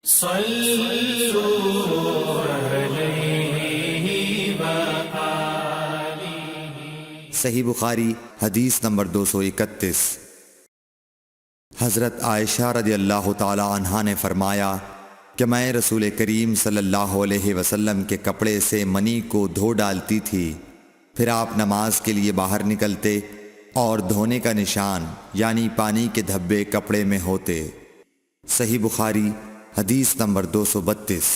صلوا علیہ وآلہ۔ صحیح بخاری حدیث نمبر 231۔ حضرت عائشہ رضی اللہ تعالی عنہا نے فرمایا کہ میں رسول کریم صلی اللہ علیہ وسلم کے کپڑے سے منی کو دھو ڈالتی تھی، پھر آپ نماز کے لیے باہر نکلتے اور دھونے کا نشان یعنی پانی کے دھبے کپڑے میں ہوتے۔ صحیح بخاری حدیث نمبر 232۔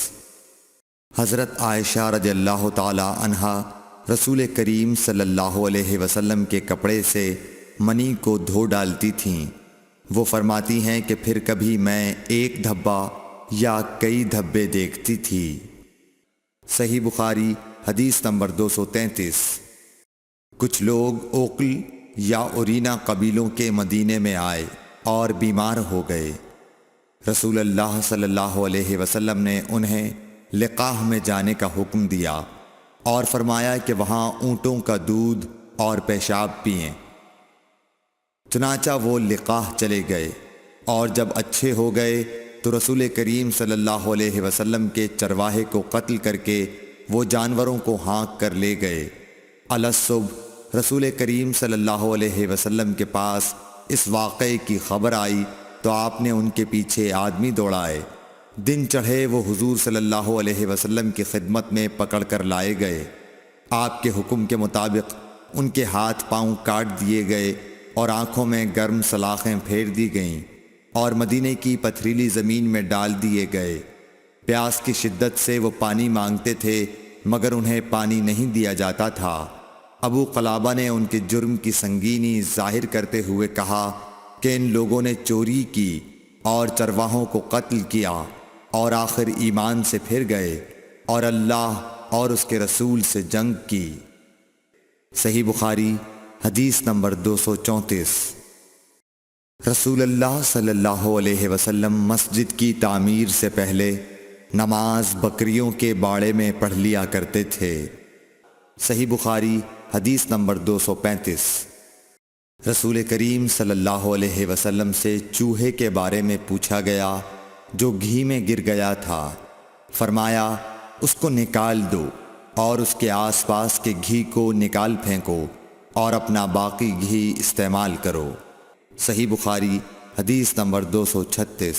حضرت عائشہ رضی اللہ تعالی عنہا رسول کریم صلی اللہ علیہ وسلم کے کپڑے سے منی کو دھو ڈالتی تھیں۔ وہ فرماتی ہیں کہ پھر کبھی میں ایک دھبا یا کئی دھبے دیکھتی تھی۔ صحیح بخاری حدیث نمبر 233۔ کچھ لوگ اوقل یا اورینا قبیلوں کے مدینے میں آئے اور بیمار ہو گئے۔ رسول اللہ صلی اللہ علیہ وسلم نے انہیں لقاح میں جانے کا حکم دیا اور فرمایا کہ وہاں اونٹوں کا دودھ اور پیشاب پئیں۔ چنانچہ وہ لقاح چلے گئے اور جب اچھے ہو گئے تو رسول کریم صلی اللہ علیہ وسلم کے چرواہے کو قتل کر کے وہ جانوروں کو ہانک کر لے گئے۔ الصبح رسول کریم صلی اللہ علیہ وسلم کے پاس اس واقعے کی خبر آئی تو آپ نے ان کے پیچھے آدمی دوڑائے۔ دن چڑھے وہ حضور صلی اللہ علیہ وسلم کی خدمت میں پکڑ کر لائے گئے۔ آپ کے حکم کے مطابق ان کے ہاتھ پاؤں کاٹ دیے گئے اور آنکھوں میں گرم سلاخیں پھیر دی گئیں اور مدینے کی پتھریلی زمین میں ڈال دیے گئے۔ پیاس کی شدت سے وہ پانی مانگتے تھے مگر انہیں پانی نہیں دیا جاتا تھا۔ ابو قلابہ نے ان کے جرم کی سنگینی ظاہر کرتے ہوئے کہا کہ ان لوگوں نے چوری کی اور چرواہوں کو قتل کیا اور آخر ایمان سے پھر گئے اور اللہ اور اس کے رسول سے جنگ کی۔ صحیح بخاری حدیث نمبر 234۔ رسول اللہ صلی اللہ علیہ وسلم مسجد کی تعمیر سے پہلے نماز بکریوں کے باڑے میں پڑھ لیا کرتے تھے۔ صحیح بخاری حدیث نمبر 235۔ رسول کریم صلی اللہ علیہ وسلم سے چوہے کے بارے میں پوچھا گیا جو گھی میں گر گیا تھا۔ فرمایا اس کو نکال دو اور اس کے آس پاس کے گھی کو نکال پھینکو اور اپنا باقی گھی استعمال کرو۔ صحیح بخاری حدیث نمبر 236۔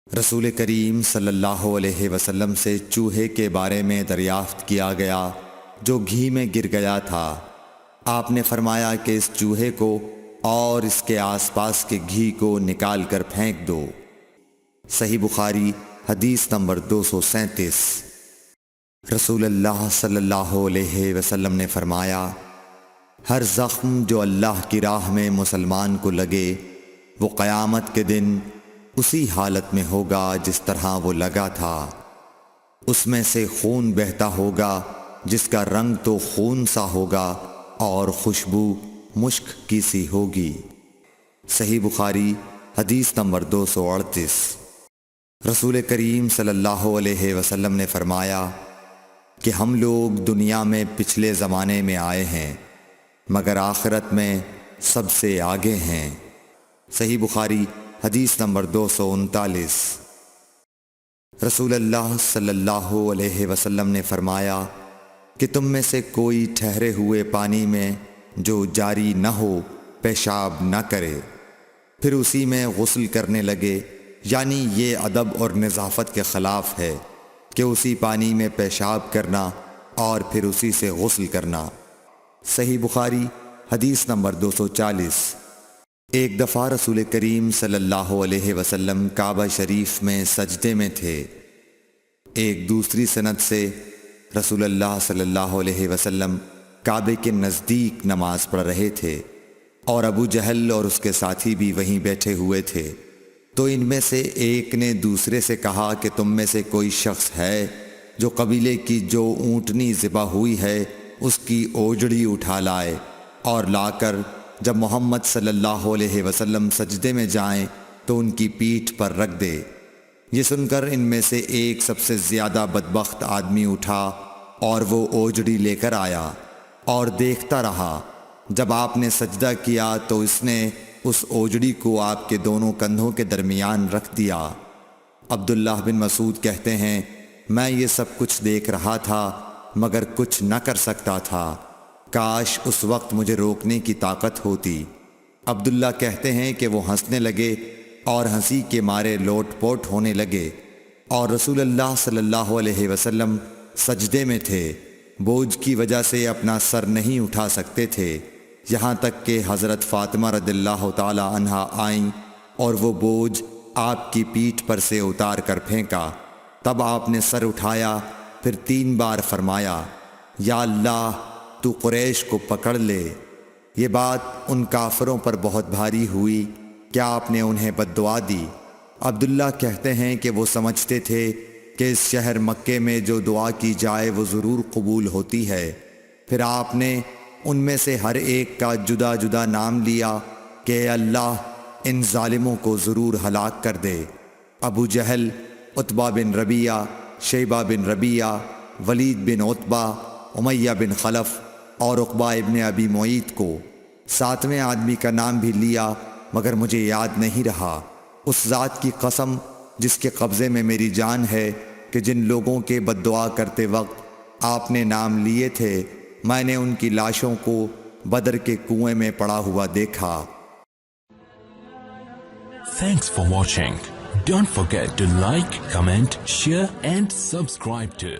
رسول کریم صلی اللہ علیہ وسلم سے چوہے کے بارے میں دریافت کیا گیا جو گھی میں گر گیا تھا۔ آپ نے فرمایا کہ اس چوہے کو اور اس کے آس پاس کے گھی کو نکال کر پھینک دو۔ صحیح بخاری حدیث نمبر 237۔ رسول اللہ صلی اللہ علیہ وسلم نے فرمایا ہر زخم جو اللہ کی راہ میں مسلمان کو لگے وہ قیامت کے دن اسی حالت میں ہوگا جس طرح وہ لگا تھا۔ اس میں سے خون بہتا ہوگا جس کا رنگ تو خون سا ہوگا اور خوشبو مشک کی سی ہوگی۔ صحیح بخاری حدیث نمبر 238۔ رسول کریم صلی اللہ علیہ وسلم نے فرمایا کہ ہم لوگ دنیا میں پچھلے زمانے میں آئے ہیں مگر آخرت میں سب سے آگے ہیں۔ صحیح بخاری حدیث نمبر 239۔ رسول اللہ صلی اللہ علیہ وسلم نے فرمایا کہ تم میں سے کوئی ٹھہرے ہوئے پانی میں جو جاری نہ ہو پیشاب نہ کرے پھر اسی میں غسل کرنے لگے، یعنی یہ ادب اور نظافت کے خلاف ہے کہ اسی پانی میں پیشاب کرنا اور پھر اسی سے غسل کرنا۔ صحیح بخاری حدیث نمبر 240۔ ایک دفعہ رسول کریم صلی اللہ علیہ وسلم کعبہ شریف میں سجدے میں تھے۔ ایک دوسری سند سے رسول اللہ صلی اللہ علیہ وسلم کعبے کے نزدیک نماز پڑھ رہے تھے اور ابو جہل اور اس کے ساتھی بھی وہیں بیٹھے ہوئے تھے، تو ان میں سے ایک نے دوسرے سے کہا کہ تم میں سے کوئی شخص ہے جو قبیلے کی جو اونٹنی ذبح ہوئی ہے اس کی اوجڑی اٹھا لائے اور لا کر جب محمد صلی اللہ علیہ وسلم سجدے میں جائیں تو ان کی پیٹھ پر رکھ دے۔ یہ سن کر ان میں سے ایک سب سے زیادہ بدبخت آدمی اٹھا اور وہ اوجڑی لے کر آیا اور دیکھتا رہا۔ جب آپ نے سجدہ کیا تو اس نے اس اوجڑی کو آپ کے دونوں کندھوں کے درمیان رکھ دیا۔ عبداللہ بن مسعود کہتے ہیں میں یہ سب کچھ دیکھ رہا تھا مگر کچھ نہ کر سکتا تھا، کاش اس وقت مجھے روکنے کی طاقت ہوتی۔ عبداللہ کہتے ہیں کہ وہ ہنسنے لگے اور ہنسی کے مارے لوٹ پوٹ ہونے لگے، اور رسول اللہ صلی اللہ علیہ وسلم سجدے میں تھے، بوجھ کی وجہ سے اپنا سر نہیں اٹھا سکتے تھے، یہاں تک کہ حضرت فاطمہ رضی اللہ تعالی عنہا آئیں اور وہ بوجھ آپ کی پیٹھ پر سے اتار کر پھینکا۔ تب آپ نے سر اٹھایا، پھر 3 بار فرمایا یا اللہ تو قریش کو پکڑ لے۔ یہ بات ان کافروں پر بہت بھاری ہوئی کہ آپ نے انہیں بد دعا دی۔ عبداللہ کہتے ہیں کہ وہ سمجھتے تھے کہ اس شہر مکے میں جو دعا کی جائے وہ ضرور قبول ہوتی ہے، پھر آپ نے ان میں سے ہر ایک کا جدا جدا نام لیا کہ اے اللہ ان ظالموں کو ضرور ہلاک کر دے۔ ابو جہل، عتبہ بن ربیعہ، شیبہ بن ربیعہ، ولید بن عتبہ، امیہ بن خلف اور عقبہ ابن ابی معیط کو۔ 7ویں آدمی کا نام بھی لیا مگر مجھے یاد نہیں رہا۔ اس ذات کی قسم جس کے قبضے میں میری جان ہے کہ جن لوگوں کے بد دعا کرتے وقت آپ نے نام لیے تھے میں نے ان کی لاشوں کو بدر کے کنویں میں پڑا ہوا دیکھا۔ Thanks for watching. Don't forget to like, comment, share and subscribe to